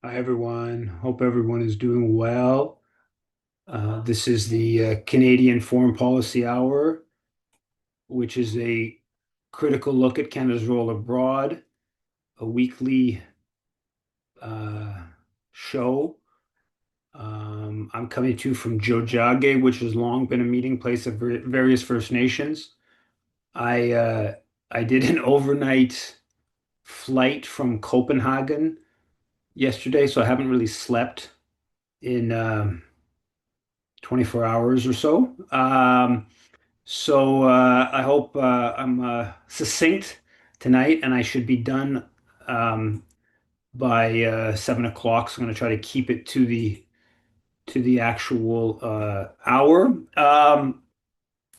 Hi, everyone. Hope everyone is doing well. This is the Canadian Foreign Policy Hour, which is a critical look at Canada's role abroad, a weekly uh, show. I'm coming to you from Jojage, which has long been a meeting place of various First Nations. I uh, I did an overnight flight from Copenhagen yesterday, so I haven't really slept in 24 hours or so. I hope I'm succinct tonight, and I should be done um, by 7 o'clock. So I'm going to try to keep it to the actual hour.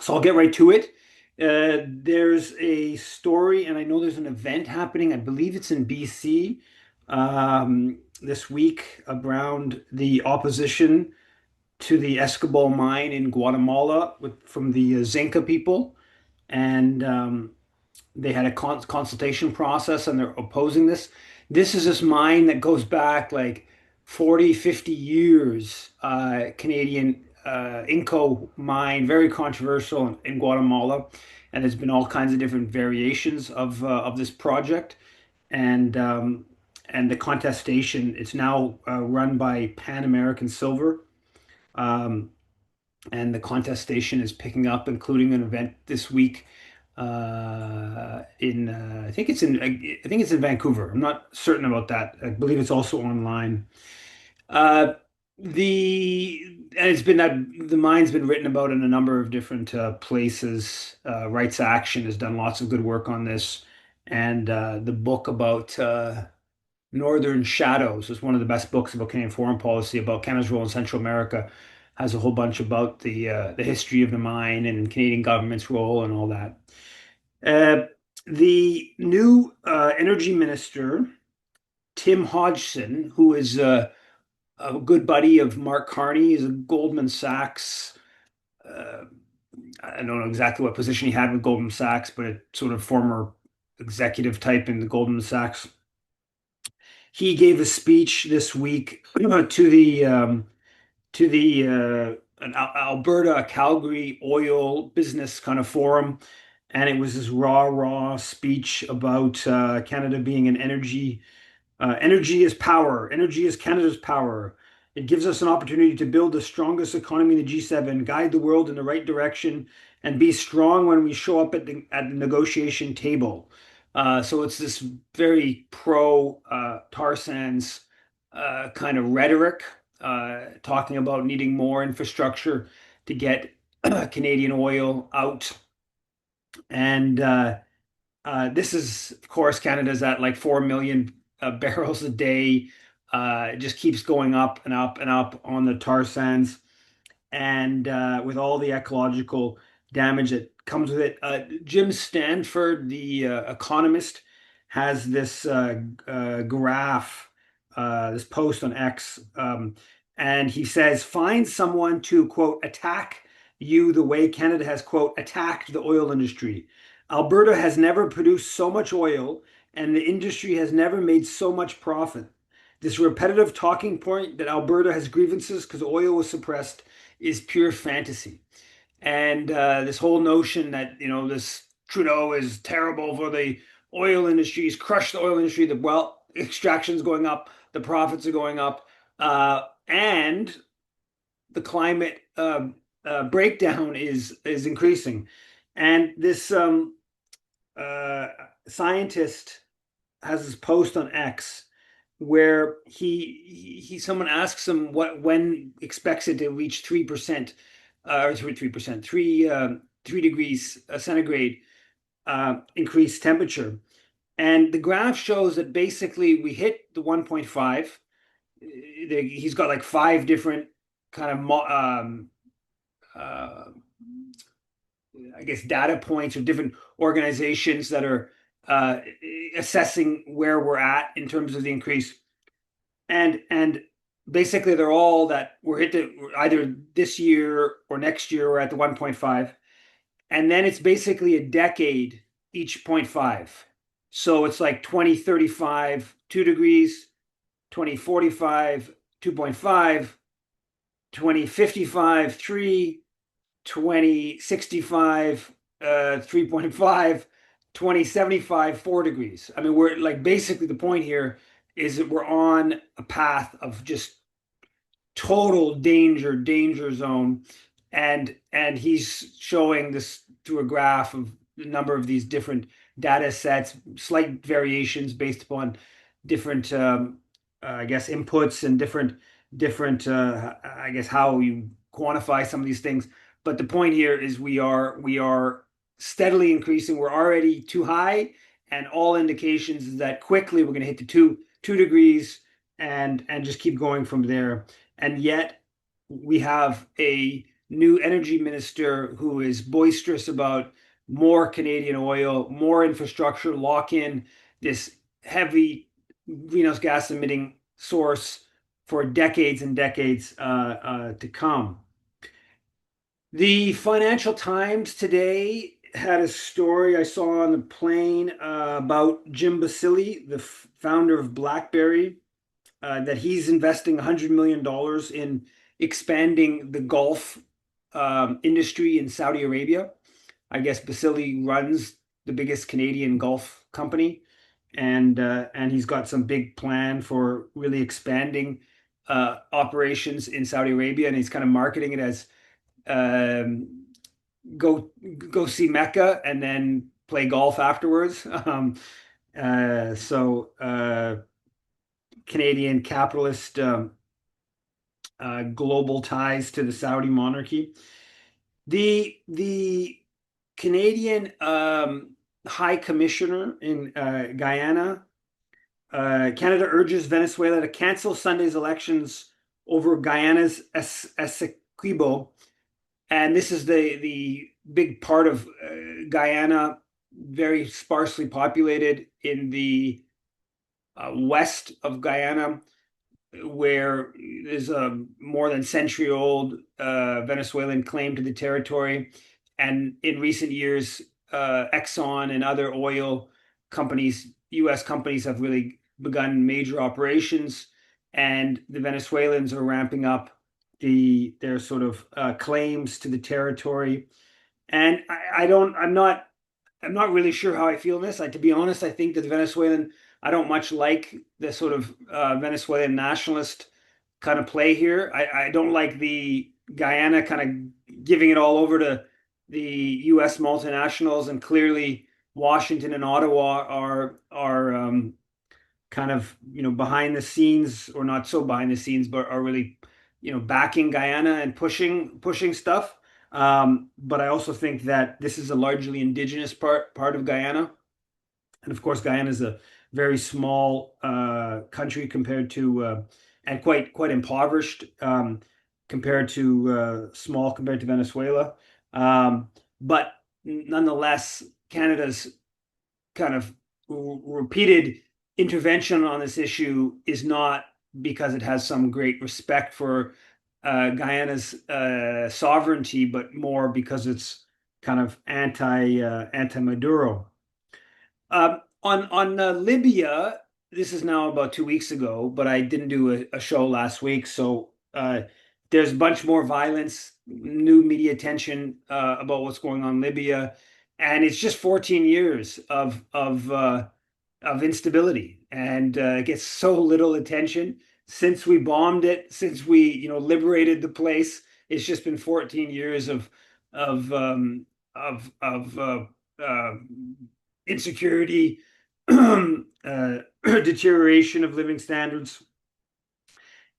So I'll get right to it. There's a story, and I know there's an event happening. I believe it's in BC this week around the opposition to the Escobal mine in Guatemala from the Xinca people, and they had a consultation process, and they're opposing this. This is this mine that goes back like 40, 50 years, Canadian Inco mine, very controversial in Guatemala, and there's been all kinds of different variations of this project, and um, and the contestation. It's now run by Pan American Silver. Um, and the contestation is picking up, including an event this week in I think it's in Vancouver. I'm not certain about that. I believe it's also online. Uh, the and it's been that the mine's been written about in a number of different places. Rights Action has done lots of good work on this, and the book about Northern Shadows is one of the best books about Canadian foreign policy, about Canada's role in Central America. Has a whole bunch about the history of the mine and Canadian government's role and all that. Uh, the new energy minister, Tim Hodgson, who is a good buddy of Mark Carney, is a Goldman Sachs. Uh, I don't know exactly what position he had with Goldman Sachs, but a sort of former executive type in the Goldman Sachs. He gave a speech this week to the an Alberta Calgary oil business kind of forum, and it was this raw speech about Canada being an energy is power. Energy is Canada's power. It gives us an opportunity to build the strongest economy in the G7, guide the world in the right direction, and be strong when we show up at the negotiation table. So it's this very pro tar sands kind of rhetoric, talking about needing more infrastructure to get Canadian oil out. And this is, of course, Canada's at like 4 million barrels a day. It just keeps going up and up and up on the tar sands. And with all the ecological damage that comes with it. Jim Stanford, the economist, has this graph, this post on X, and he says, find someone to, quote, attack you the way Canada has, quote, attacked the oil industry. Alberta has never produced so much oil, and the industry has never made so much profit. This repetitive talking point that Alberta has grievances because oil was suppressed is pure fantasy. And this whole notion that, this Trudeau is terrible for the oil industry, he's crushed the oil industry, the well extraction's going up, the profits are going up, and the climate breakdown is increasing. And this uh, scientist has this post on X where he someone asks him when expects it to reach 3% or 3%, 3 degrees centigrade increased temperature. And the graph shows that basically we hit the 1.5. He's got like five different kind of uh, I guess data points or different organizations that are uh, assessing where we're at in terms of the increase. And basically they're all that we're hit either this year or next year we're at the 1.5, and then it's basically a decade each 0.5. So it's like 2035 2 degrees, 2045, 2.5, 2055, 3, 2065, 3.5, 2075, 4 degrees. I mean, we're like basically the point here is that we're on a path of just total danger zone, and he's showing this through a graph of a number of these different data sets, slight variations based upon different I guess inputs and different I guess how you quantify some of these things. But the point here is we are steadily increasing. We're already too high, and all indications is that quickly we're going to hit the two degrees and just keep going from there. And yet we have a new energy minister who is boisterous about more Canadian oil, more infrastructure, lock in this heavy greenhouse gas emitting source for decades and decades to come. The Financial Times today had a story I saw on the plane about Jim Basile, the founder of BlackBerry, that he's investing $100 million in expanding the golf industry in Saudi Arabia. I guess Basile runs the biggest Canadian golf company, and he's got some big plan for really expanding operations in Saudi Arabia, and he's kind of marketing it as um, go see Mecca and then play golf afterwards. So Canadian capitalist global ties to the Saudi monarchy. The Canadian High Commissioner in Guyana, Canada urges Venezuela to cancel Sunday's elections over Guyana's Essequibo, and this is the big part of Guyana, very sparsely populated in the west of Guyana, where there's a more than century-old Venezuelan claim to the territory. And in recent years, Exxon and other oil companies, U.S. companies, have really begun major operations, and the Venezuelans are ramping up their sort of claims to the territory. And I'm not really sure how I feel in this. To be honest, I think that the Venezuelan, I don't much like the sort of Venezuelan nationalist kind of play here. I don't like the Guyana kind of giving it all over to the U.S. multinationals, and clearly Washington and Ottawa are kind of behind the scenes, or not so behind the scenes, but are really backing Guyana and pushing stuff. But I also think that this is a largely indigenous part of Guyana, and of course, Guyana is a very small country compared to and quite impoverished compared to Venezuela. But nonetheless, Canada's kind of repeated intervention on this issue is not because it has some great respect for Guyana's sovereignty, but more because it's kind of anti-Maduro. On Libya, this is now about 2 weeks ago, but I didn't do a show last week, so there's a bunch more violence, new media attention about what's going on in Libya, and it's just 14 years of instability, and it gets so little attention since we bombed it, since we liberated the place. It's just been 14 years of insecurity, deterioration of living standards,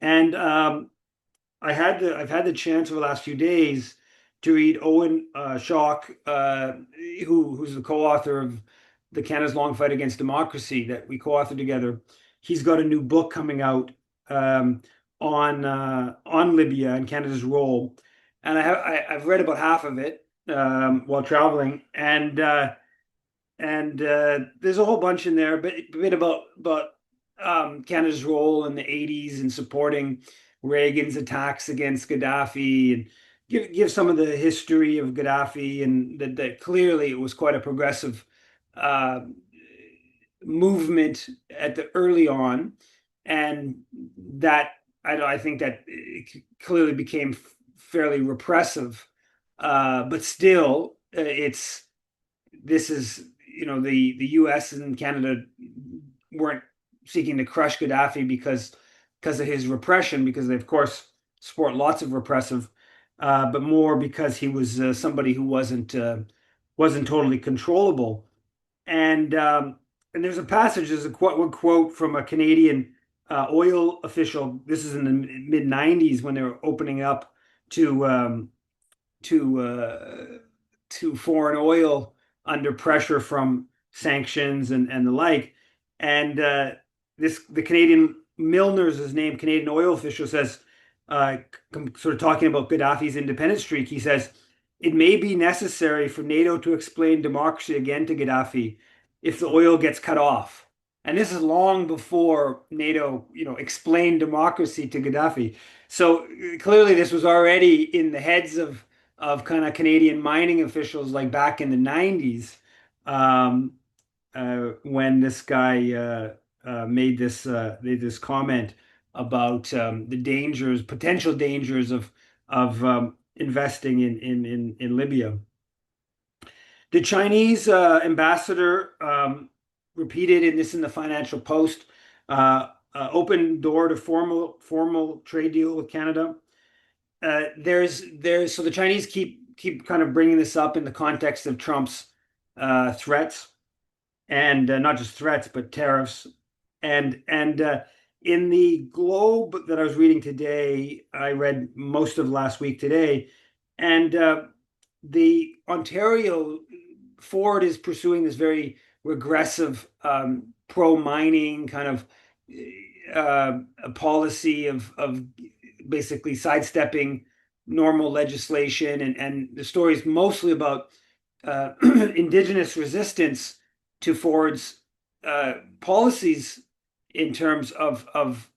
and I've had the chance over the last few days to read Owen Schock, who's the co-author of the Canada's Long Fight Against Democracy that we co-authored together. He's got a new book coming out on Libya and Canada's role, and I've read about half of it while traveling, and there's a whole bunch in there, but a bit about Canada's role in the '80s in supporting Reagan's attacks against Gaddafi, and give some of the history of Gaddafi, and that clearly it was quite a progressive uh, movement at the early on, and that I think that it clearly became fairly repressive. But still, it's this is the U.S. and Canada weren't seeking to crush Gaddafi because of his repression, because they of course support lots of repressive, but more because he was somebody who wasn't totally controllable. And there's a passage, there's a one quote from a Canadian oil official. This is in the mid '90s when they were opening up to to uh, to foreign oil under pressure from sanctions and the like. And the Canadian Milner's his name, Canadian oil official says, uh, sort of talking about Gaddafi's independence streak, he says, it may be necessary for NATO to explain democracy again to Gaddafi if the oil gets cut off. And this is long before NATO, explained democracy to Gaddafi. So clearly, this was already in the heads of kind of Canadian mining officials, like back in the '90s, um, when this guy made this comment about the dangers, potential dangers of investing in Libya. The Chinese ambassador repeated in this in the Financial Post, open door to formal trade deal with Canada. There's so the Chinese keep kind of bringing this up in the context of Trump's threats, and not just threats but tariffs. And in the Globe that I was reading today, I read most of last week today, and the Ontario Ford is pursuing this very regressive pro mining kind of a policy of basically sidestepping normal legislation, and the story is mostly about indigenous resistance to Ford's policies in terms of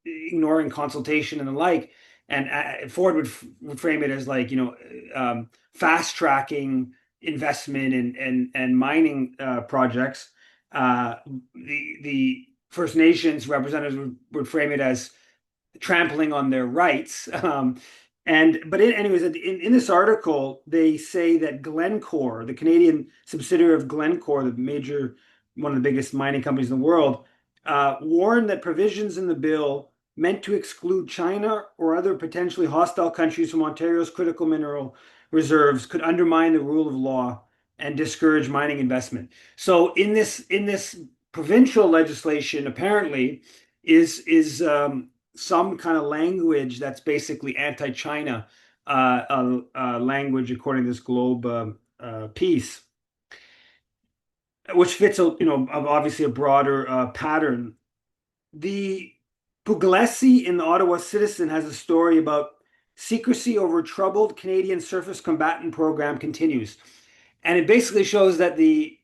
ignoring consultation and the like. And Ford would frame it as like fast tracking investment and mining projects. Uh, the First Nations representatives would frame it as trampling on their rights. Anyways, in this article, they say that Glencore, the Canadian subsidiary of Glencore, one of the biggest mining companies in the world, warned that provisions in the bill meant to exclude China or other potentially hostile countries from Ontario's critical mineral reserves could undermine the rule of law and discourage mining investment. So in this provincial legislation, apparently, is some kind of language that's basically anti-China language, according to this Globe piece, which fits obviously a broader pattern. The Puglisi in the Ottawa Citizen has a story about secrecy over troubled Canadian surface combatant program continues, and it basically shows that the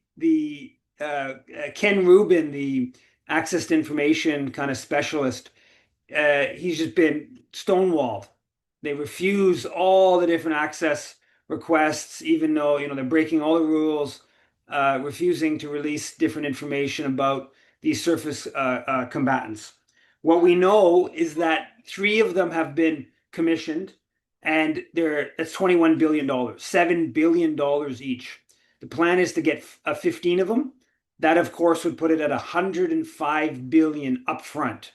Ken Rubin, the access to information kind of specialist, he's just been stonewalled. They refuse all the different access requests, even though they're breaking all the rules, refusing to release different information about these surface combatants. What we know is that three of them have been commissioned, and that's $21 billion, $7 billion each. The plan is to get 15 of them. That, of course, would put it at 105 billion upfront.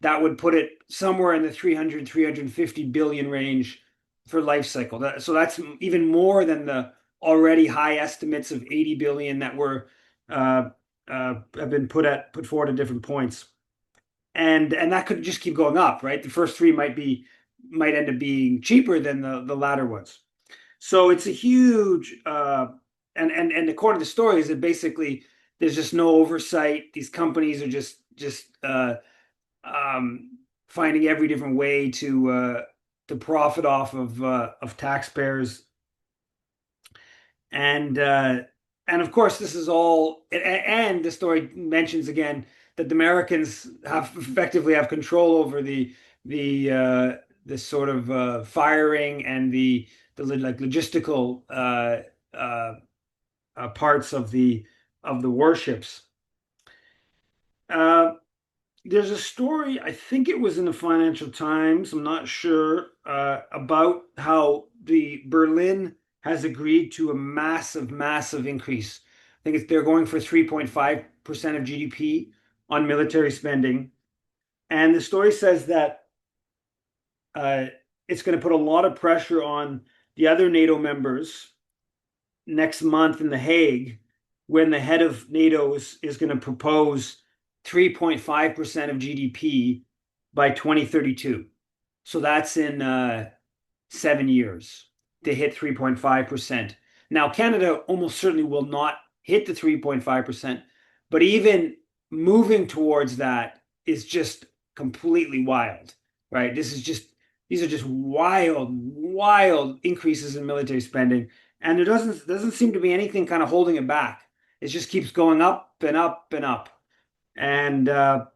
That would put it somewhere in the 350 billion range for life cycle. So that's even more than the already high estimates of 80 billion that were have been put forward at different points. And that could just keep going up, right? The first three might end up being cheaper than the latter ones. So it's a huge and according to the stories, that basically there's just no oversight. These companies are just finding every different way to profit off of taxpayers, and and of course this is all. And the story mentions again that the Americans have effectively have control over the sort of firing and the like logistical parts of the warships. Uh, there's a story, I think it was in the Financial Times, I'm not sure, about how the Berlin has agreed to a massive, massive increase. I think they're going for 3.5% of GDP on military spending. And the story says that uh, it's going to put a lot of pressure on the other NATO members next month in The Hague when the head of NATO is going to propose 3.5% of GDP by 2032. So that's in 7 years to hit 3.5%. Now, Canada almost certainly will not hit the 3.5%, but even moving towards that is just completely wild, right? These are just wild, wild increases in military spending, and there doesn't seem to be anything kind of holding it back. It just keeps going up and up and up, and uh,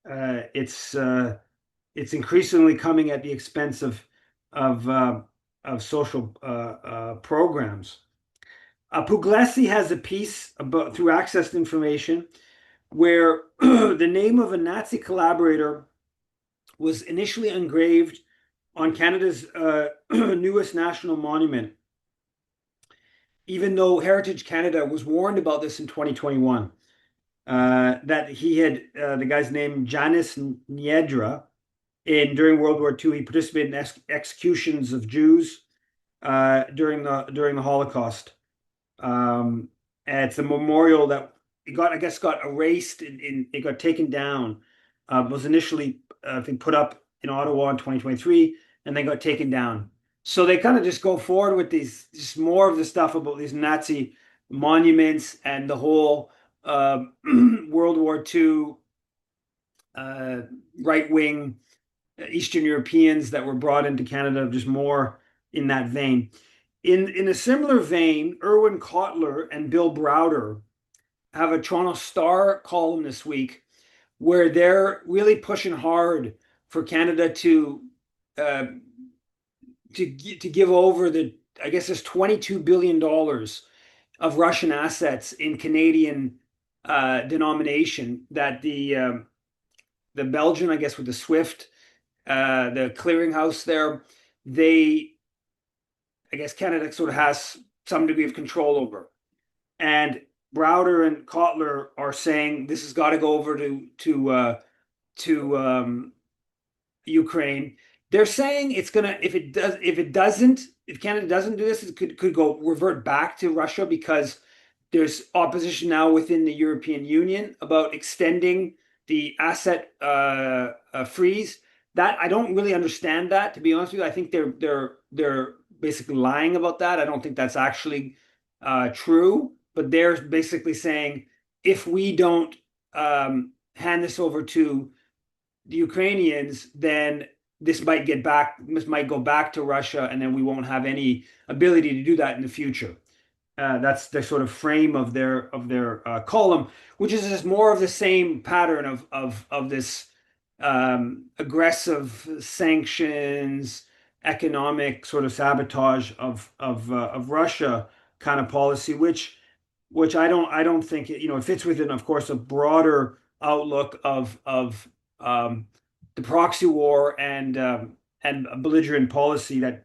it's uh, it's increasingly coming at the expense of uh, of social programs. Puglisi has a piece about through access to information where the name of a Nazi collaborator was initially engraved on Canada's newest national monument, even though Heritage Canada was warned about this in 2021. That he had the guy's name Janis Niedra in during World War II. He participated in executions of Jews during the Holocaust. And it's a memorial that I guess, got erased it got taken down. Was initially I think put up in Ottawa in 2023, and then got taken down. So they kind of just go forward with these, just more of the stuff about these Nazi monuments and the whole World War II uh, right wing Eastern Europeans that were brought into Canada, just more in that vein. In a similar vein, Erwin Kotler and Bill Browder have a Toronto Star column this week where they're really pushing hard for Canada uh, to give over the, I guess there's $22 billion of Russian assets in Canadian denomination that the Belgian, I guess with the SWIFT, the clearinghouse there, they, I guess Canada sort of has some degree of control over. And Browder and Kotler are saying this has got to go over to Ukraine. They're saying it's gonna if Canada doesn't do this, it could go revert back to Russia because there's opposition now within the European Union about extending the asset freeze. That I don't really understand that, to be honest with you. I think they're basically lying about that. I don't think that's actually true, but they're basically saying if we don't hand this over to the Ukrainians, then this might go back to Russia, and then we won't have any ability to do that in the future. That's the sort of frame of their column, which is just more of the same pattern of this aggressive sanctions, economic sort of sabotage of Russia kind of policy, which I don't think it fits within, of course, a broader outlook of the proxy war and a belligerent policy that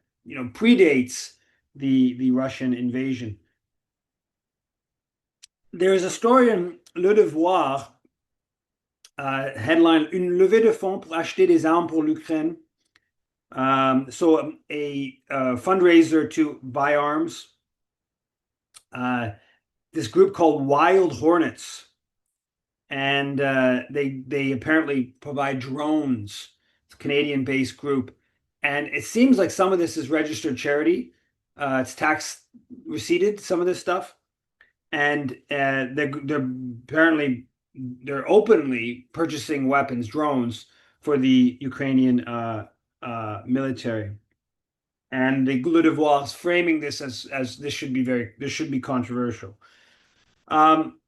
predates the Russian invasion. There is a story in Le Devoir, headline Une levée de fonds pour acheter des armes pour l'Ukraine. So a fundraiser to buy arms. This group called Wild Hornets, and they apparently provide drones. It's a Canadian-based group, and it seems like some of this is registered charity. It's tax receipted, some of this stuff, and they're openly purchasing weapons, drones for the Ukrainian military. And the Le Devoir is framing this as this should be controversial. Um,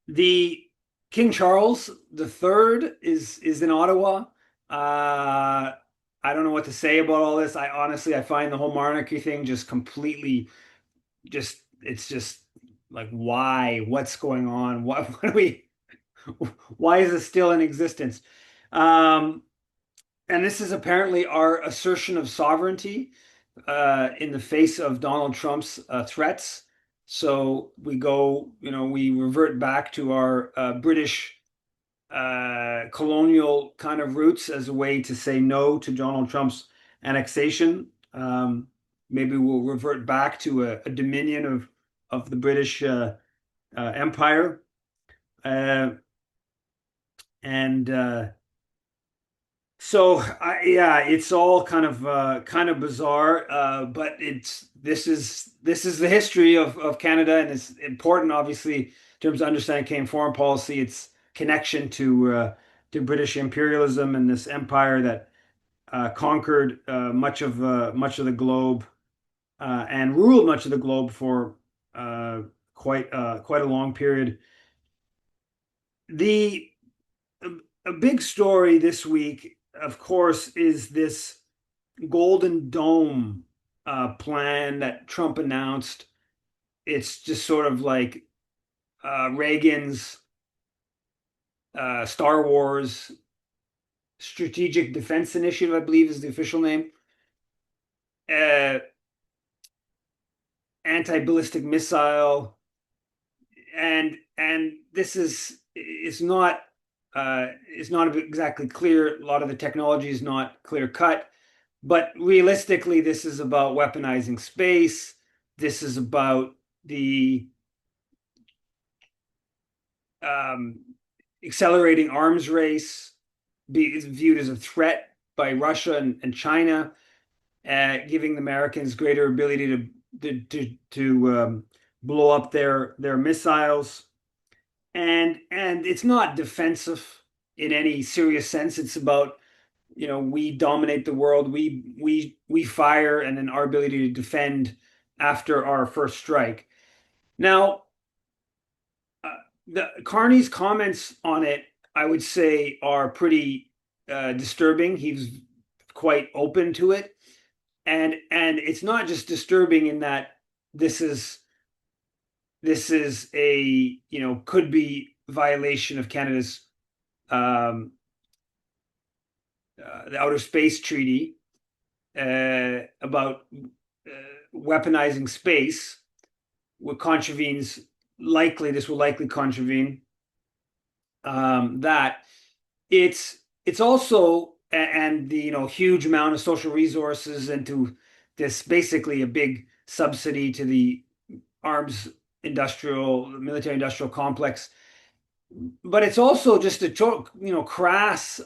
the King Charles III is in Ottawa. I don't know what to say about all this. I find the whole monarchy thing just completely it's just like why? What's going on? What are we? Why is it still in existence? Um, and this is apparently our assertion of sovereignty in the face of Donald Trump's threats. So we go, we revert back to our British colonial kind of roots as a way to say no to Donald Trump's annexation. Maybe we'll revert back to a dominion of the British Empire. Uh, and So yeah, it's all kind of bizarre, but it's this is the history of Canada, and it's important, obviously, in terms of understanding Canadian foreign policy. Its connection to British imperialism and this empire that conquered much of the globe and ruled much of the globe for uh, quite a long period. The a big story this week, of course, is this Golden Dome plan that Trump announced. It's just sort of like Reagan's Star Wars Strategic Defense Initiative, I believe is the official name. Uh, Anti-ballistic missile, and this is not exactly clear. A lot of the technology is not clear cut. But realistically, this is about weaponizing space. This is about the um, accelerating arms race, is viewed as a threat by Russia and China, giving the Americans greater ability to blow up their missiles. And it's not defensive in any serious sense. It's about we dominate the world, we fire, and then our ability to defend after our first strike. Now, the Carney's comments on it, I would say, are pretty disturbing. He's quite open to it, and it's not just disturbing in that this is this is a could be violation of Canada's um, the Outer Space Treaty about weaponizing space, what contravenes this will likely contravene that. It's also and the huge amount of social resources into this, basically a big subsidy to the arms military industrial complex, but it's also just a crass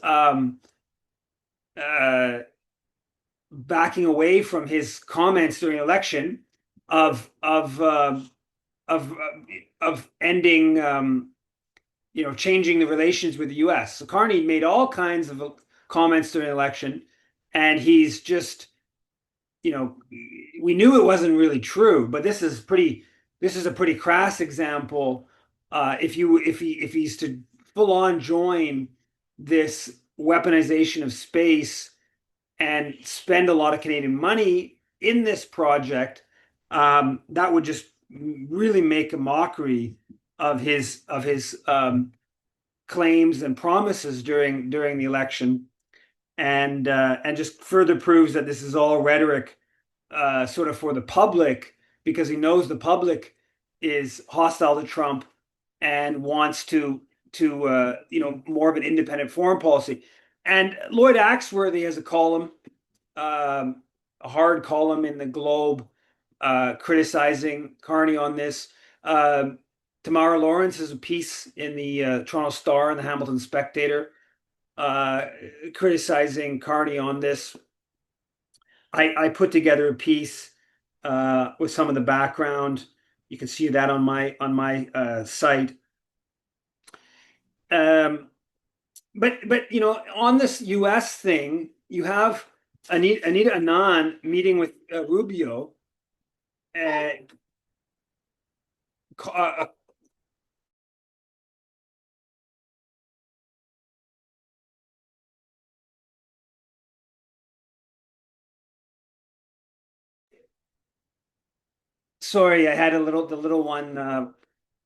uh, backing away from his comments during the election of of of ending changing the relations with the U.S. So Carney made all kinds of comments during the election, and he's just we knew it wasn't really true, but this is a pretty crass example. If he's to full on join this weaponization of space and spend a lot of Canadian money in this project, that would just really make a mockery of his claims and promises during the election, and just further proves that this is all rhetoric, sort of for the public, because he knows the public is hostile to Trump and wants to more of an independent foreign policy. And Lloyd Axworthy has a column, a hard column in the Globe, criticizing Carney on this. Tamara Lawrence has a piece in the Toronto Star and the Hamilton Spectator, uh, criticizing Carney on this. I put together a piece with some of the background. You can see that on my site. Um, but on this U.S. thing, you have Anita Anand meeting with Rubio. Uh, uh, Sorry, I had the little one.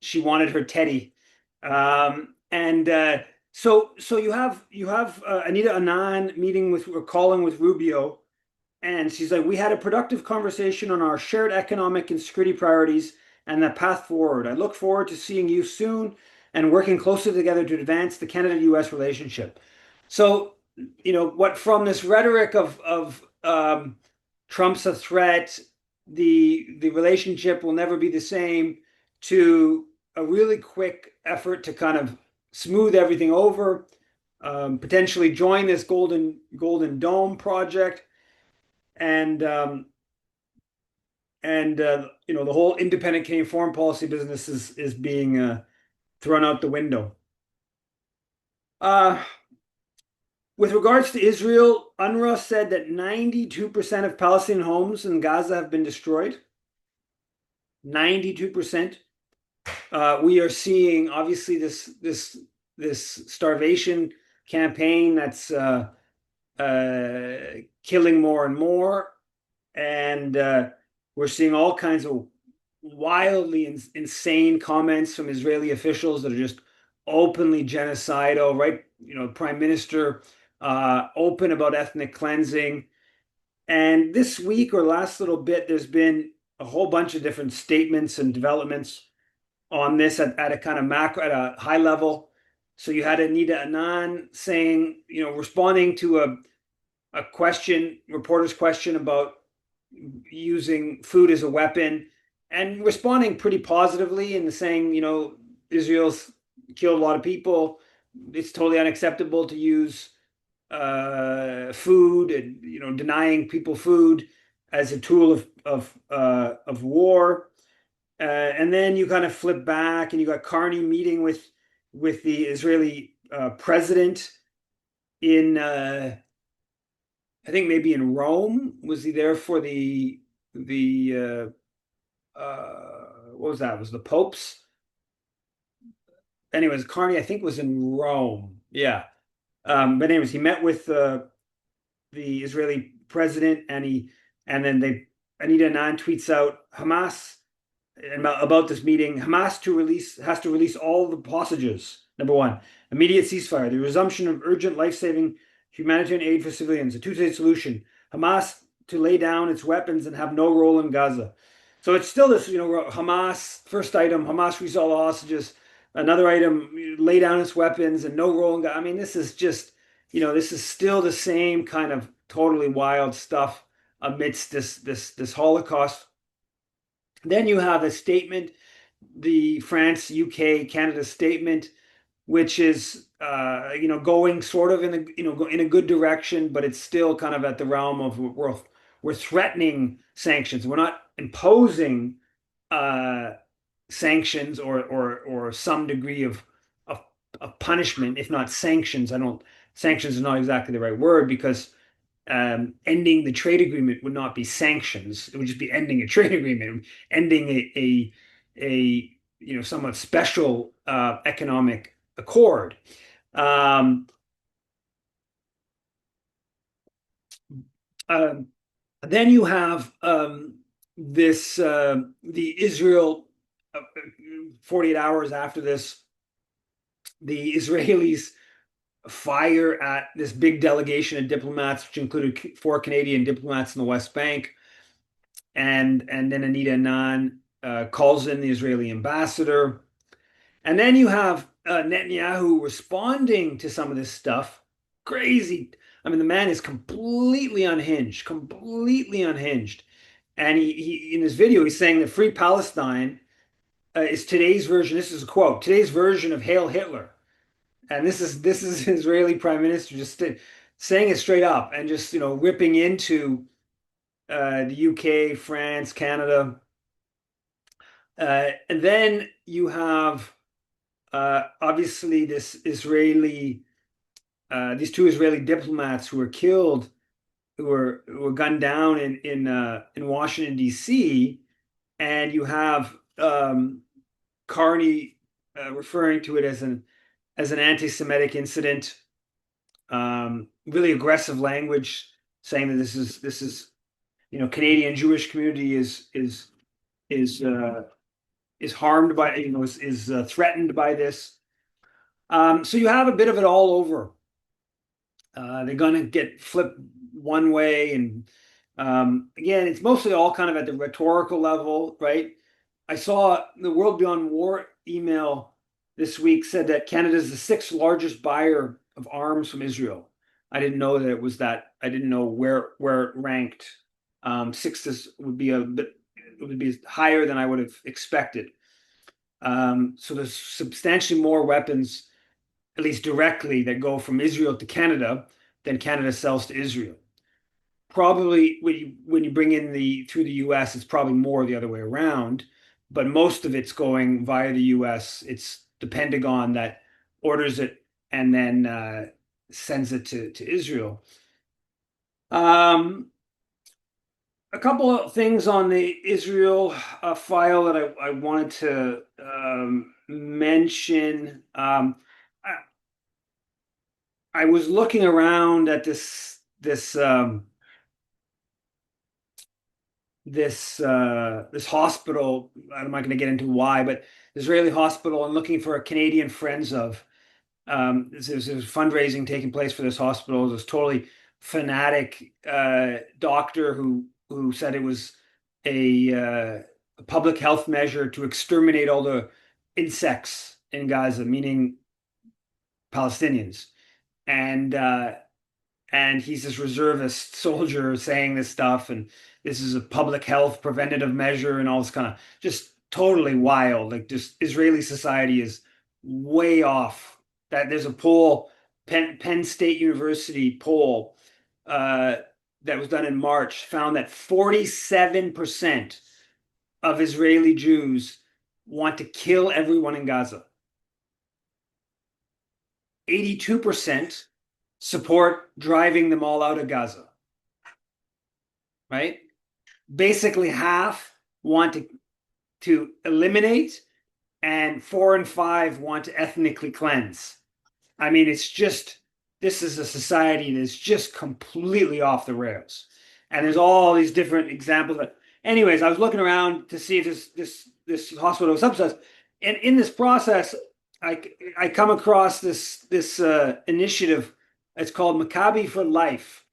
She wanted her teddy. And so you have Anita Anand meeting with or calling with Rubio, and she's like, we had a productive conversation on our shared economic and security priorities and the path forward. I look forward to seeing you soon and working closely together to advance the Canada-US relationship. So, what from this rhetoric of Trump's a threat, the relationship will never be the same, to a really quick effort to kind of smooth everything over, potentially join this Golden Dome project, and the whole independent Canadian foreign policy business is being thrown out the window. Uh, with regards to Israel, UNRWA said that 92% of Palestinian homes in Gaza have been destroyed. 92%. We are seeing obviously this starvation campaign that's killing more and more, and we're seeing all kinds of wildly insane comments from Israeli officials that are just openly genocidal, right? Prime Minister open about ethnic cleansing. And this week or last little bit, there's been a whole bunch of different statements and developments on this at a kind of macro, at a high level. So you had Anita Anand saying, responding to a question, reporter's question about using food as a weapon, and responding pretty positively and saying, Israel's killed a lot of people. It's totally unacceptable to use food, and denying people food as a tool of war. And then you kind of flip back, and you got Carney meeting with the Israeli president in I think maybe in Rome. Was he there for the what was that? Was the Pope's? Anyways, Carney I think was in Rome. Yeah. But anyways, he met with the Israeli president, and then Anita Anand tweets out Hamas about this meeting. Hamas has to release all the hostages. Number one, immediate ceasefire, the resumption of urgent life-saving humanitarian aid for civilians, a two-state solution. Hamas to lay down its weapons and have no role in Gaza. So it's still this, Hamas, first item, Hamas release all the hostages. Another item, lay down its weapons and no role in Gaza. I mean, this is just, this is still the same kind of totally wild stuff amidst this Holocaust. Then you have a statement, the France, UK, Canada statement, which is going sort of in a good direction, but it's still kind of at the realm of we're threatening sanctions. We're not imposing sanctions or some degree of punishment, if not sanctions. Sanctions is not exactly the right word, because ending the trade agreement would not be sanctions. It would just be ending a trade agreement, ending a somewhat special economic accord. Um, uh, then you have this the Israel 48 hours after this, the Israelis fire at this big delegation of diplomats, which included 4 Canadian diplomats in the West Bank, and then Anita Anand calls in the Israeli ambassador. And then you have Netanyahu responding to some of this stuff. Crazy. I mean, the man is completely unhinged, completely unhinged. And he in his video, he's saying that Free Palestine is today's version. This is a quote: today's version of Hail Hitler. And this is Israeli Prime Minister just saying it straight up, and just ripping into the UK, France, Canada. And then you have obviously these two Israeli diplomats who were killed, who were gunned down in Washington D.C., and you have Carney referring to it as an anti-Semitic incident, really aggressive language, saying that this is Canadian Jewish community is harmed by is threatened by this. So you have a bit of it all over. They're going to get flipped one way, and again, it's mostly all kind of at the rhetorical level, right? I saw the World Beyond War email this week said that Canada is the sixth largest buyer of arms from Israel. I didn't know that it was that. I didn't know where it ranked. Sixth would be a bit, it would be higher than I would have expected. So there's substantially more weapons, at least directly, that go from Israel to Canada than Canada sells to Israel. Probably when you bring in the through the US, it's probably more the other way around, but most of it's going via the US. It's the Pentagon that orders it and then sends it to Israel. Um, a couple of things on the Israel file that I wanted to mention. I, I was looking around at this hospital. I'm not going to get into why, but Israeli hospital, and looking for a Canadian friends of. There's fundraising taking place for this hospital. This totally fanatic doctor who said it was a public health measure to exterminate all the insects in Gaza, meaning Palestinians. And he's this reservist soldier saying this stuff, and this is a public health preventative measure, and all this kind of just totally wild. Like, just Israeli society is way off. That there's a poll, Penn State University poll, uh, that was done in March, found that 47% of Israeli Jews want to kill everyone in Gaza. 82% support driving them all out of Gaza, right? Basically, half want to eliminate, and 4 and 5 want to ethnically cleanse. I mean, it's just, this is a society that's just completely off the rails. And there's all these different examples. Anyways, I was looking around to see if this hospital was subsidized, and in this process, I come across this initiative. It's called Maccabi for Life.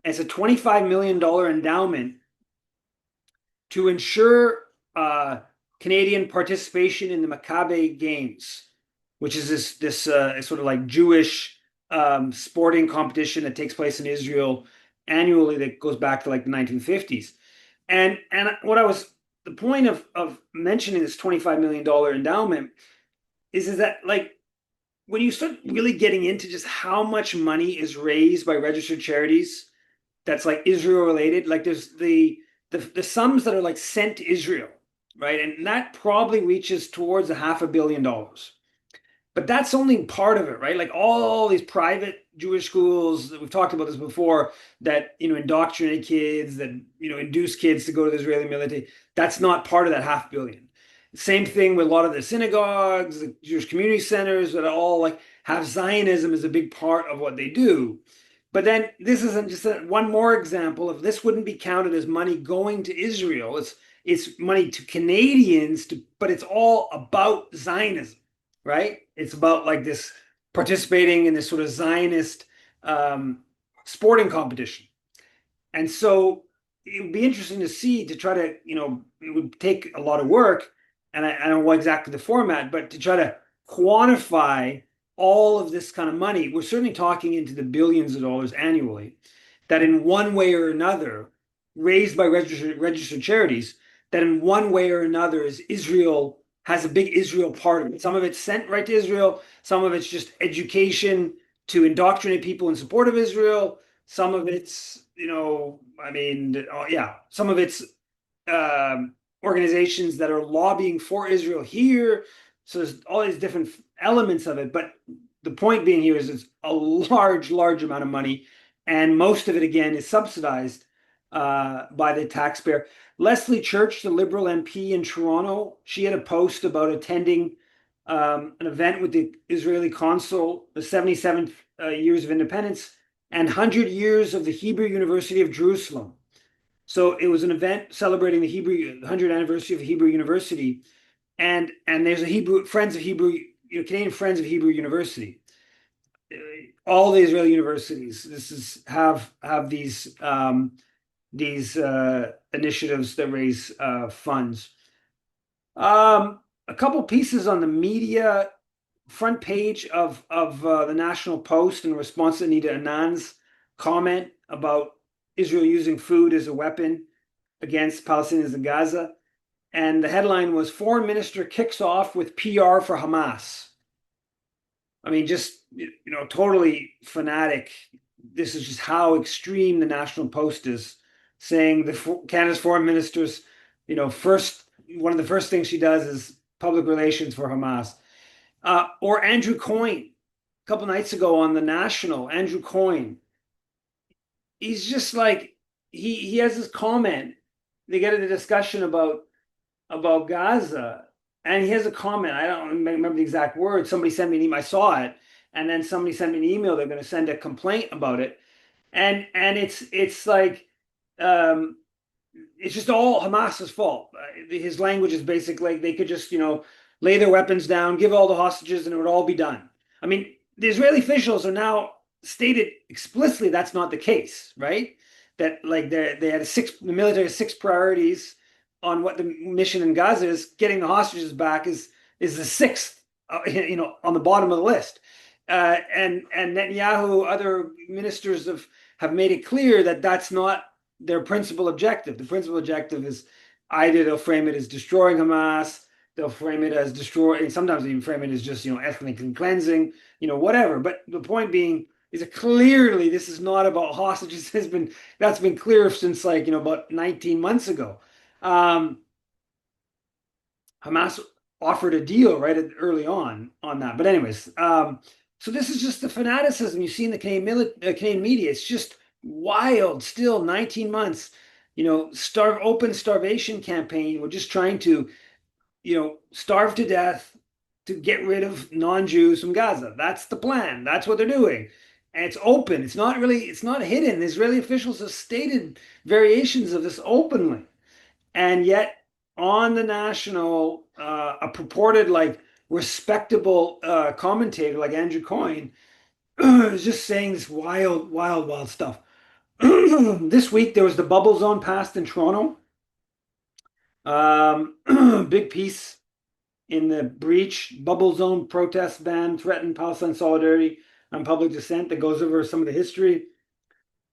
It's a $25 million endowment to ensure Canadian participation in the Maccabi Games, which is this sort of like Jewish sporting competition that takes place in Israel annually, that goes back to like the 1950s. And what I was the point of mentioning this $25 million endowment is that, like, when you start really getting into just how much money is raised by registered charities that's like Israel related, like there's the sums that are like sent to Israel, right? And that probably reaches towards $500 million. But that's only part of it, right? Like all these private Jewish schools, we've talked about this before, that indoctrinate kids, that induce kids to go to the Israeli military. That's not part of that 500 million. Same thing with a lot of the synagogues, the Jewish community centers, that all like have Zionism as a big part of what they do. But then this isn't just one more example of this wouldn't be counted as money going to Israel. It's money to Canadians, but it's all about Zionism, right? It's about like this participating in this sort of Zionist sporting competition. And so it would be interesting to see, to try to, it would take a lot of work, and I don't know what exactly the format, but to try to quantify all of this kind of money. We're certainly talking into the billions of dollars annually, that in one way or another, raised by registered charities, that in one way or another is Israel, has a big Israel part of it. Some of it's sent right to Israel, some of it's just education to indoctrinate people in support of Israel, some of it's, I mean, yeah, some of it's organizations that are lobbying for Israel here. So there's all these different elements of it. But the point being here is it's a large, large amount of money. And most of it, again, is subsidized by the taxpayer. Leslie Church, the Liberal MP in Toronto, she had a post about attending an event with the Israeli consul, the 77th years of independence and 100 years of the Hebrew University of Jerusalem. So it was an event celebrating the 100th anniversary of the Hebrew University, and there's a Hebrew Friends of Hebrew Canadian Friends of Hebrew University. All the Israeli universities this is have these initiatives that raise funds. A couple pieces on the media front page of the National Post in response to Anita Anand's comment about Israel using food as a weapon against Palestinians in Gaza. And the headline was Foreign Minister kicks off with PR for Hamas. I mean, just, totally fanatic. This is just how extreme the National Post is, saying Canada's foreign minister's, first, one of the first things she does is public relations for Hamas. Or Andrew Coyne, a couple nights ago on the National, Andrew Coyne, he's just like, he has this comment. They get into a discussion about Gaza, and he has a comment. I don't remember the exact words. Somebody sent me an email. I saw it, and then somebody sent me an email. They're going to send a complaint about it, and it's like, it's just all Hamas's fault. His language is basically they could just lay their weapons down, give all the hostages, and it would all be done. I mean, the Israeli officials are now stated explicitly that's not the case, right? That like they had the military has six priorities on what the mission in Gaza is. Getting the hostages back is the sixth, on the bottom of the list. And Netanyahu, other ministers have made it clear that that's not their principal objective. The principal objective is either they'll frame it as destroying Hamas, they'll frame it as destroying, sometimes they even frame it as just ethnically cleansing, whatever. But the point being is that clearly this is not about hostages. That's been clear since about 19 months ago. Hamas offered a deal right early on that. But anyways, so this is just the fanaticism you see in the Canadian media. It's just wild. Still 19 months, open starvation campaign. We're just trying to, starve to death to get rid of non-Jews from Gaza. That's the plan. That's what they're doing. And it's open. It's not hidden. The Israeli officials have stated variations of this openly. And yet on the National, a purported respectable commentator like Andrew Coyne is just saying this wild, wild, wild stuff. This week there was the bubble zone passed in Toronto. Big piece in the breach. Bubble zone protest ban threatened Palestine solidarity and public dissent that goes over some of the history.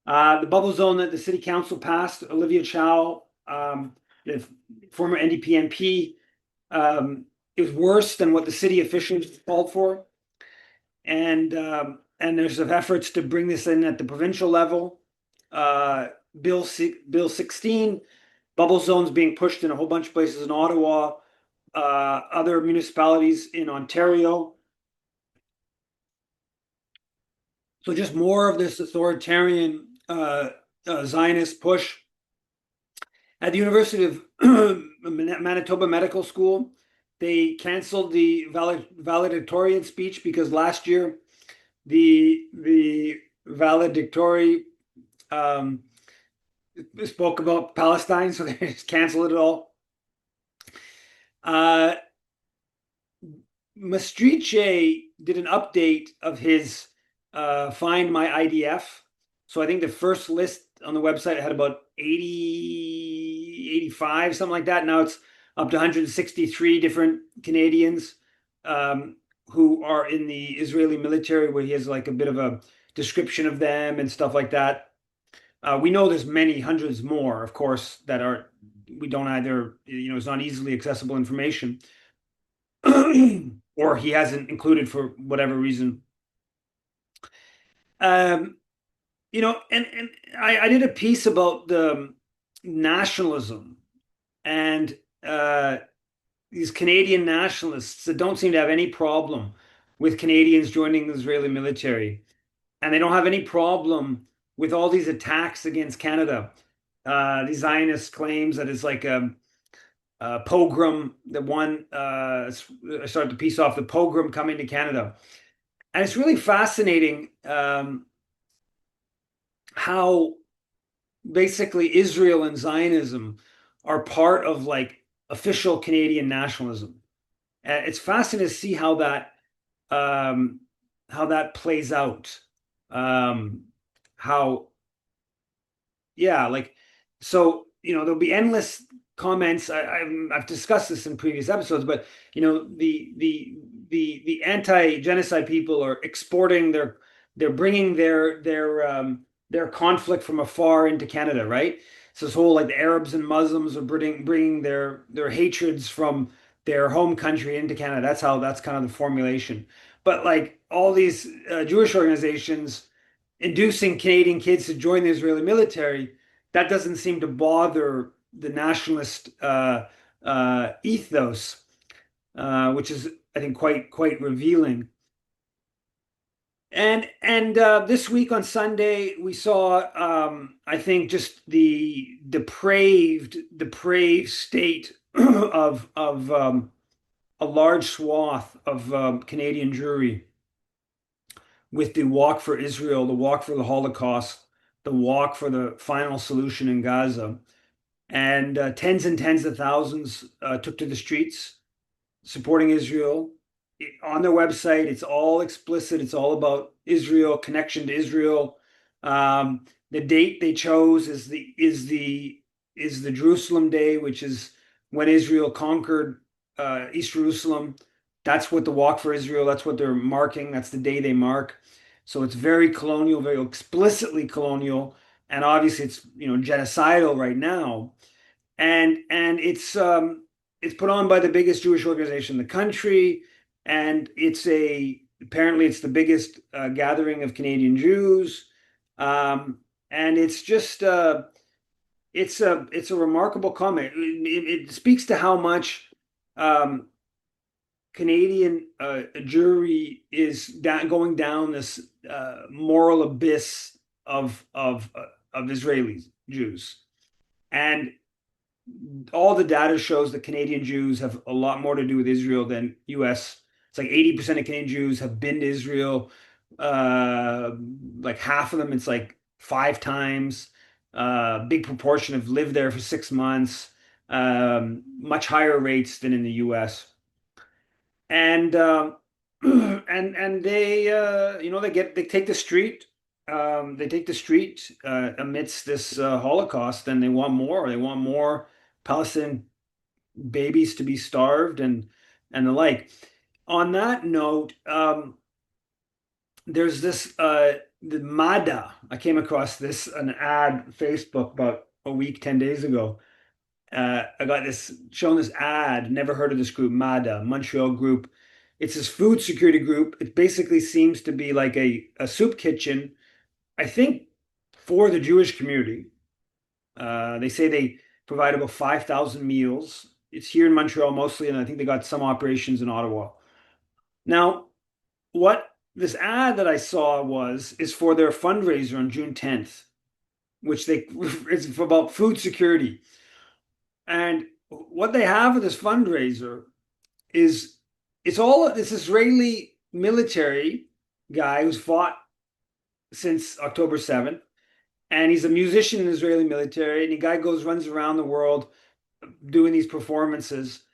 The bubble zone that the city council passed, Olivia Chow, the former NDP MP, it was worse than what the city officials called for. And there's efforts to bring this in at the provincial level. Bill 16, bubble zones being pushed in a whole bunch of places in Ottawa, other municipalities in Ontario. So just more of this authoritarian Zionist push. At the University of Manitoba Medical School, they canceled the valedictorian speech because last year the valedictory spoke about Palestine, so they just canceled it all. Maastricht did an update of his Find My IDF. So I think the first list on the website had about 80, 85, something like that. Now it's up to 163 different Canadians who are in the Israeli military, where he has a bit of a description of them and stuff like that. We know there's many hundreds more, of course, that we don't either, it's not easily accessible information or he hasn't included for whatever reason. And I did a piece about the nationalism and these Canadian nationalists that don't seem to have any problem with Canadians joining the Israeli military. And they don't have any problem with all these attacks against Canada. These Zionist claims that it's like a pogrom, that one started to piece off the pogrom coming to Canada. And it's really fascinating how basically Israel and Zionism are part of official Canadian nationalism. It's fascinating to see how that um, how that plays out. Um, how Yeah, like there'll be endless comments. I've discussed this in previous episodes, but the anti-genocide people are exporting they're bringing their conflict from afar into Canada, right? So this whole like the Arabs and Muslims are bringing their hatreds from their home country into Canada. That's kind of the formulation. But like all these Jewish organizations inducing Canadian kids to join the Israeli military, that doesn't seem to bother the nationalist ethos, which is, I think, quite revealing. And this week on Sunday, we saw, I think, just the depraved state of a large swath of Canadian Jewry with the walk for Israel, the walk for the Holocaust, the walk for the final solution in Gaza. And tens and tens of thousands took to the streets supporting Israel. On their website, it's all explicit. It's all about Israel, connection to Israel. The date they chose is the Jerusalem Day, which is when Israel conquered East Jerusalem. That's what the Walk for Israel. That's what they're marking. That's the day they mark. So it's very colonial, very explicitly colonial, and obviously it's genocidal right now. And it's put on by the biggest Jewish organization in the country, and apparently it's the biggest gathering of Canadian Jews, and it's a remarkable comment. It speaks to how much um, Canadian Jewry is going down this moral abyss of Israeli Jews. And all the data shows that Canadian Jews have a lot more to do with Israel than US. It's like 80% of Canadian Jews have been to Israel. Uh, like half of them, it's like five times. Big proportion have lived there for 6 months. Much higher rates than in the US. And and they take the street. Amidst this Holocaust, and they want more. They want more Palestinian babies to be starved and the like. On that note, there's this the MADA. I came across an ad on Facebook about a week, 10 days ago. I got this shown this ad, never heard of this group, MADA, Montreal group. It's this food security group. It basically seems to be like a soup kitchen, I think, for the Jewish community. They say they provide about 5,000 meals. It's here in Montreal mostly, and I think they got some operations in Ottawa. Now, what this ad that I saw is for their fundraiser on June 10th, which it's about food security. And what they have for this fundraiser is it's all this Israeli military guy who's fought since October 7th, and he's a musician in the Israeli military, and the guy runs around the world doing these performances.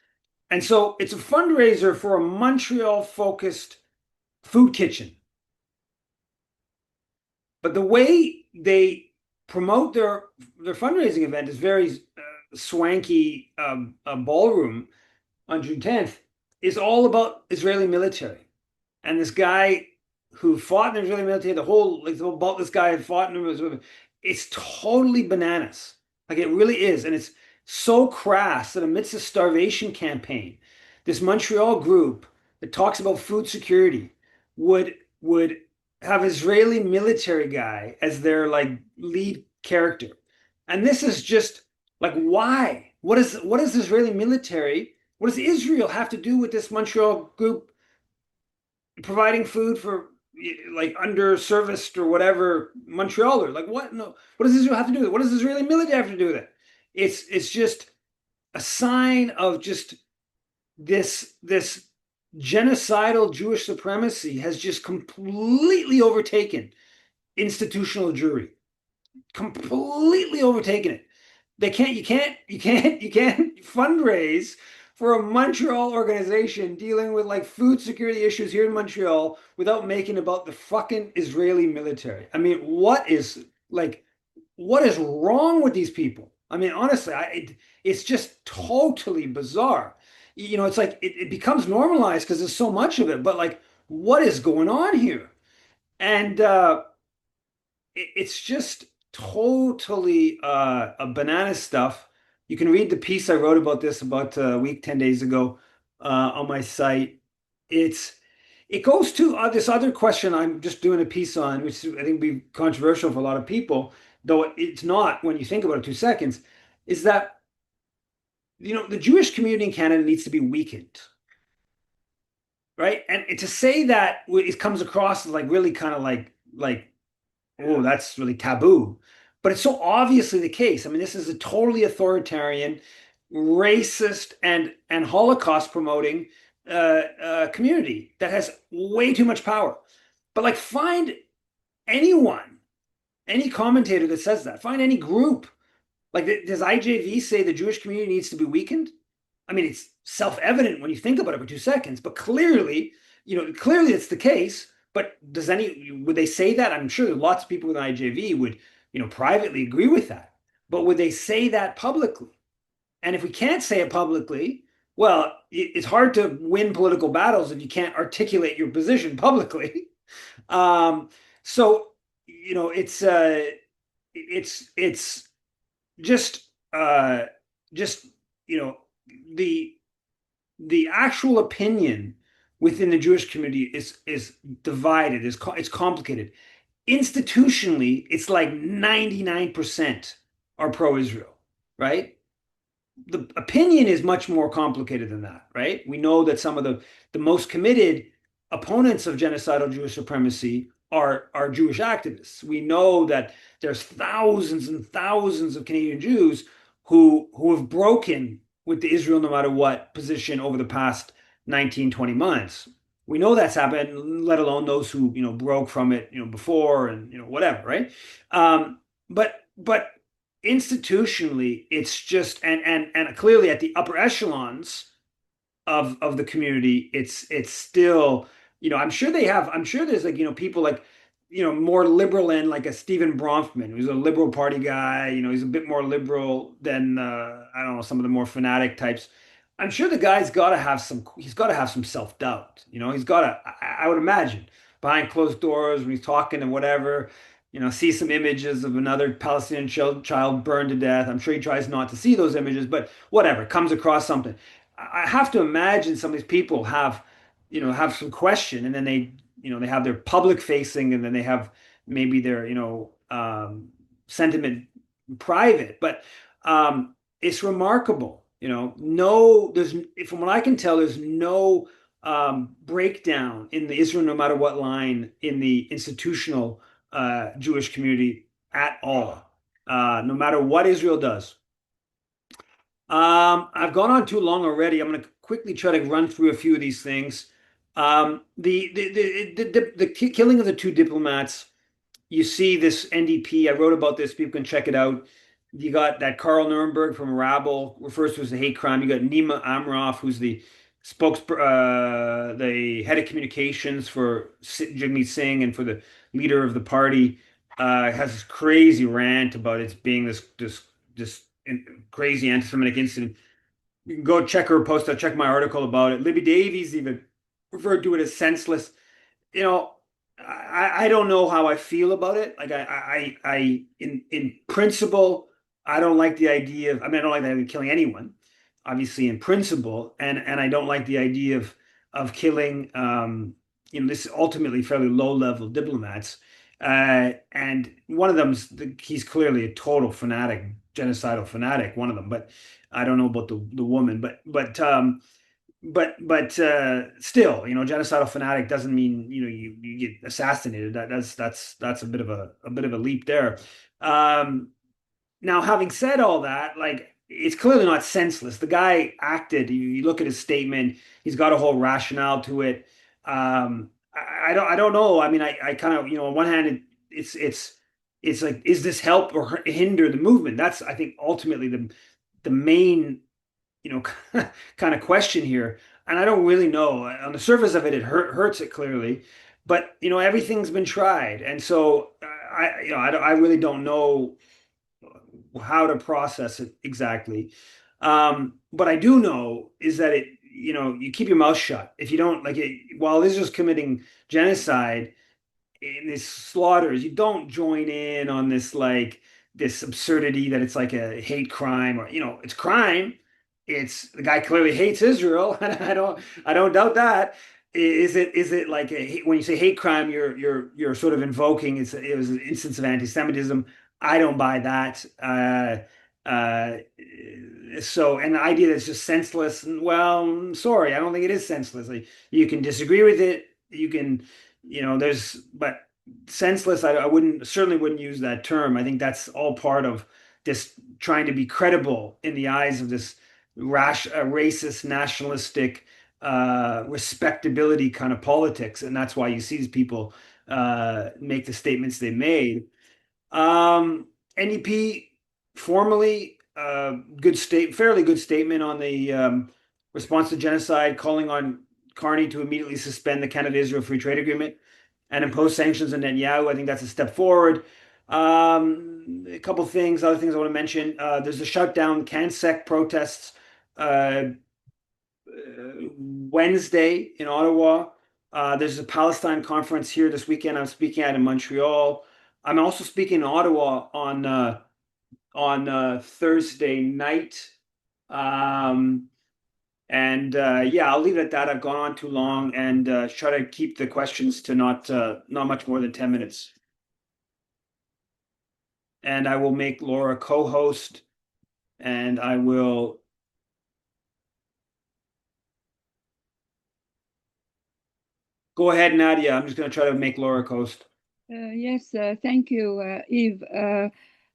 And so it's a fundraiser for a Montreal focused food kitchen. But the way they promote their fundraising event is very swanky ballroom on June 10th is all about Israeli military. And this guy who fought in the Israeli military, about this guy had fought in the it's totally bananas. Like it really is. And it's so crass that amidst a starvation campaign, this Montreal group that talks about food security would have Israeli military guy as their like lead character. And this is just like why? What is Israeli military? What does Israel have to do with this Montreal group providing food for like underserviced or whatever Montrealer? Like what? No, what does Israel have to do with it? What does the Israeli military have to do with it? It's just a sign of just this genocidal Jewish supremacy has just completely overtaken institutional Jewry, completely overtaken it. You can't fundraise for a Montreal organization dealing with like food security issues here in Montreal without making about the fucking Israeli military? I mean, like what is wrong with these people? I mean, honestly, it's just totally bizarre. You know, it's like it becomes normalized because there's so much of it, but like, what is going on here? And it's just totally a banana stuff. You can read the piece I wrote about this about a week, 10 days ago on my site. It's it goes to this other question I'm just doing a piece on, which I think would be controversial for a lot of people, though it's not when you think about it 2 seconds, is that the Jewish community in Canada needs to be weakened, right? And to say that it comes across as like really kind of like oh, that's really taboo. But it's so obviously the case. I mean, this is a totally authoritarian, racist, and Holocaust promoting community that has way too much power. But like, find anyone, any commentator that says that. Find any group. Like, does IJV say the Jewish community needs to be weakened? I mean, it's self-evident when you think about it for 2 seconds, but clearly it's the case. But would they say that? I'm sure lots of people with IJV would, privately agree with that. But would they say that publicly? And if we can't say it publicly, well, it's hard to win political battles if you can't articulate your position publicly. Um, so, it's just just you know the the actual opinion within the Jewish community is divided, it's complicated. Institutionally, it's like 99% are pro-Israel, right? The opinion is much more complicated than that, right? We know that some of the most committed opponents of genocidal Jewish supremacy are Jewish activists. We know that there's thousands and thousands of Canadian Jews who have broken with the Israel no matter what position over the past 19, 20 months. We know that's happened, let alone those who broke from it before and whatever, right? But institutionally, it's just and clearly at the upper echelons of the community, it's still, I'm sure there's like, people like, more liberal end, like a Stephen Bronfman, who's a Liberal Party guy, he's a bit more liberal than I don't know, some of the more fanatic types. I'm sure the guy's he's got to have some self-doubt. He's got to, I would imagine, behind closed doors when he's talking and whatever, see some images of another Palestinian child burned to death. I'm sure he tries not to see those images, but whatever, comes across something. I have to imagine some of these people have some question, and then they have their public facing, and then they have maybe their, sentiment private. But it's remarkable, no, from what I can tell, there's no breakdown in the Israel no matter what line in the institutional Jewish community at all, no matter what Israel does. I've gone on too long already. I'm going to quickly try to run through a few of these things. The killing of the two diplomats. You see this NDP. I wrote about this. People can check it out. You got that Karl Nuremberg from Rabble refers to as a hate crime. You got Nima Amroff, who's the the head of communications for Jagmeet Singh and for the leader of the party. Has this crazy rant about it being this crazy anti-Semitic incident. You can go check her post. Check my article about it. Libby Davies even referred to it as senseless. You know, I don't know how I feel about it. Like in principle, I don't like the idea of. I mean, I don't like the idea of killing anyone, obviously in principle, and I don't like the idea of killing. This ultimately fairly low level diplomats. And one of he's clearly a total fanatic, genocidal fanatic. One of them, but I don't know about the woman. But still, genocidal fanatic doesn't mean you get assassinated. That's a bit of a leap there. Now, having said all that, like, it's clearly not senseless. The guy acted. You look at his statement; he's got a whole rationale to it. I don't know. I mean, I kind of, on one hand, it's like, is this help or hinder the movement? That's, I think, ultimately the main kind of question here. And I don't really know. On the surface of it, it hurts it clearly, but everything's been tried, and so I really don't know how to process it exactly. But I do know is that you keep your mouth shut if you don't like it. While Israel's committing genocide in these slaughters, you don't join in on this absurdity that it's like a hate crime or it's crime. It's the guy clearly hates Israel. I don't doubt that. Is it like when you say hate crime, you're sort of invoking it was an instance of anti-Semitism. I don't buy that. Uh, and the idea that it's just senseless. Well, sorry, I don't think it is senseless. Like, you can disagree with it. You can but senseless, I wouldn't certainly wouldn't use that term. I think that's all part of this trying to be credible in the eyes of this racist, nationalistic, respectability kind of politics, and that's why you see these people make the statements they made. NDP formally, fairly good statement on the response to genocide, calling on Carney to immediately suspend the Canada-Israel Free Trade Agreement and impose sanctions on Netanyahu. I think that's a step forward. A couple things, other things I want to mention. There's a shutdown, CanSec protests uh, Wednesday in Ottawa. There's a Palestine conference here this weekend. I'm speaking at in Montreal. I'm also speaking in Ottawa on Thursday night. Um, and yeah, I'll leave it at that. I've gone on too long, and try to keep the questions to not much more than 10 minutes. And I will make Laura co-host, and I will go ahead, Nadia. I'm just going to try to make Laura host. Yes, thank you, Yves.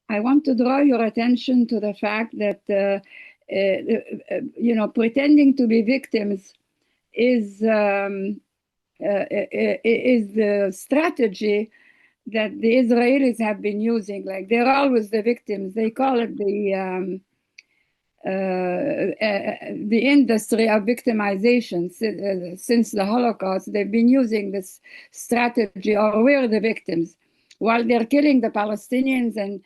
I want to draw your attention to the fact that, pretending to be victims is the strategy that the Israelis have been using. Like, they're always the victims. They call it the industry of victimization since the Holocaust. They've been using this strategy, or we're the victims, while they're killing the Palestinians and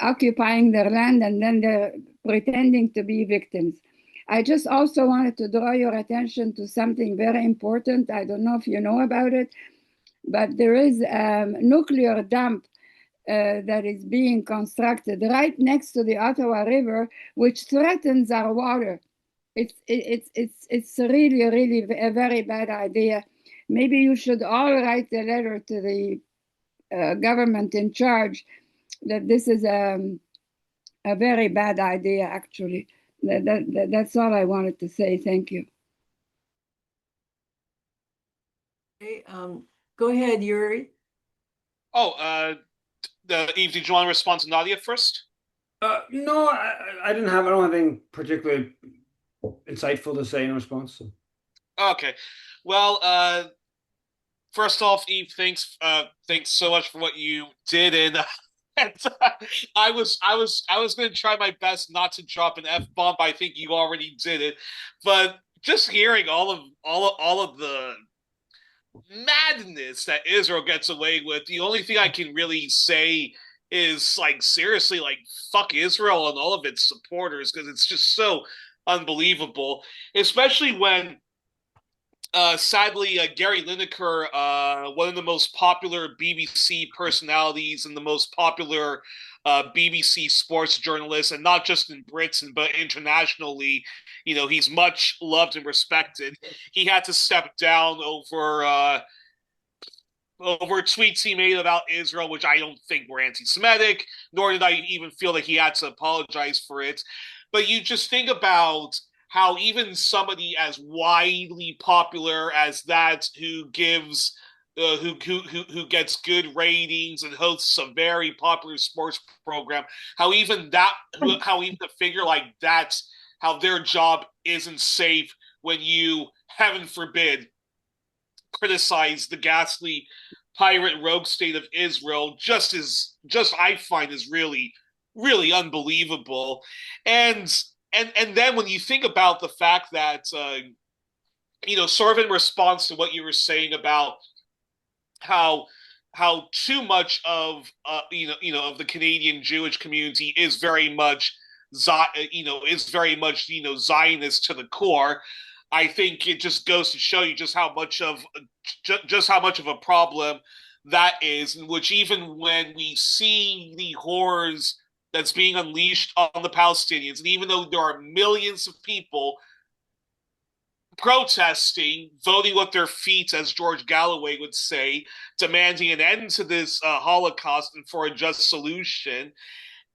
occupying their land, and then they're pretending to be victims. I just also wanted to draw your attention to something very important. I don't know if you know about it, but there is a nuclear dump that is being constructed right next to the Ottawa River, which threatens our water. It's really, really a very bad idea. Maybe you should all write a letter to the government in charge that this is a very bad idea, actually. That's all I wanted to say. Thank you. Okay, go ahead, Yuri. Oh, Eve, did you want to respond to Nadia first? No, I don't have anything particularly insightful to say in response. So. Okay. Well, first off, Eve, thanks so much for what you did, and I was going to try my best not to drop an F-bomb, but I think you already did it. But just hearing all of the madness that Israel gets away with, the only thing I can really say is, like, seriously, like, fuck Israel and all of its supporters, because it's just so unbelievable, especially when sadly, Gary Lineker, one of the most popular BBC personalities and the most popular BBC sports journalist, and not just in Britain but internationally, he's much loved and respected. He had to step down over tweets he made about Israel, which I don't think were anti-Semitic, nor did I even feel that he had to apologize for it. But you just think about how even somebody as widely popular as that, who gives who gets good ratings and hosts a very popular sports program, how even a figure like that, how their job isn't safe when you, heaven forbid, criticize the ghastly pirate rogue state of Israel, just I find is really, really unbelievable. And and then when you think about the fact that sort of in response to what you were saying about how too much of of the Canadian Jewish community is very much Zionist to the core. I think it just goes to show you just how much of a problem that is, in which even when we see the horrors that's being unleashed on the Palestinians, and even though there are millions of people protesting, voting with their feet, as George Galloway would say, demanding an end to this Holocaust and for a just solution.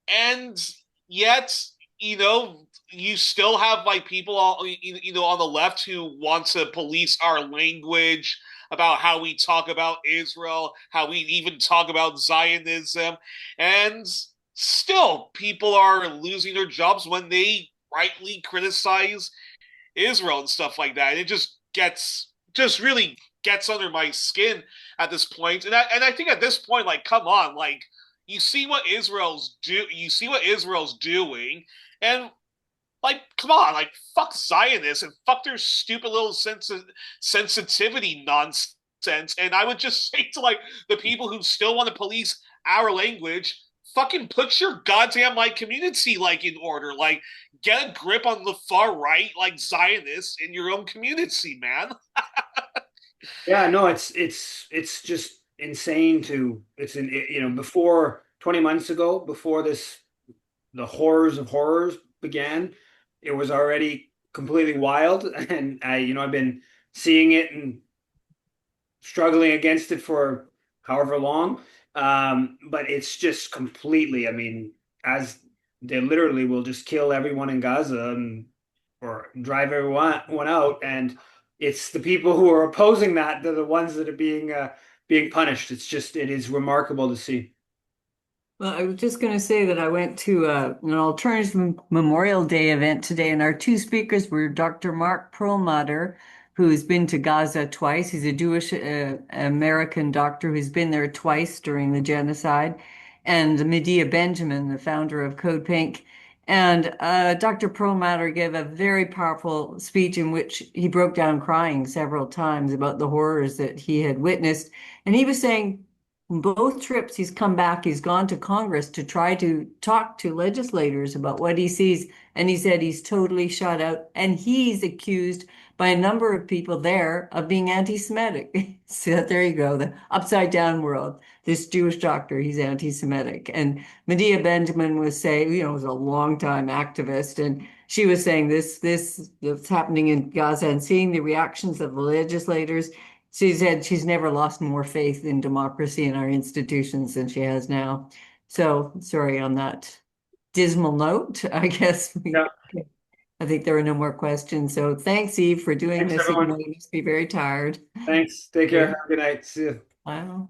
And yet, you still have like people on the left who want to police our language about how we talk about Israel, how we even talk about Zionism, and still people are losing their jobs when they rightly criticize Israel and stuff like that. And it just really gets under my skin at this point. And I think at this point, like, come on, like, you see what Israel's doing, and like, come on, like, fuck Zionists and fuck their stupid little sensitivity nonsense. And I would just say to like the people who still want to police our language, fucking put your goddamn like community like in order. Like, get a grip on the far right, like Zionists in your own community, man. Yeah, no, it's just insane before 20 months ago, before the horrors of horrors began, it was already completely wild. And I've been seeing it and struggling against it for however long. But it's just completely, I mean, as they literally will just kill everyone in Gaza or drive everyone out. And it's the people who are opposing that, they're the ones that are being punished. It is remarkable to see. Well, I was just going to say that I went to an alternative Memorial Day event today, and our two speakers were Dr. Mark Perlmutter, who's been to Gaza twice. He's a Jewish American doctor who's been there twice during the genocide, and Medea Benjamin, the founder of Code Pink. And Dr. Perlmutter gave a very powerful speech in which he broke down crying several times about the horrors that he had witnessed. And he was saying, both trips he's come back, he's gone to Congress to try to talk to legislators about what he sees. And he said he's totally shut out. And he's accused by a number of people there of being anti-Semitic. So there you go, the upside down world. This Jewish doctor, he's anti-Semitic. And Medea Benjamin was saying, was a longtime activist. And she was saying that's happening in Gaza, and seeing the reactions of the legislators. She said she's never lost more faith in democracy and our institutions than she has now. So, sorry, on that dismal note, I guess Yeah. I think there are no more questions. So thanks, Eve, for doing Thanks, this. everyone. You must be very tired. Thanks. Take care. Have a good night. See you. Wow.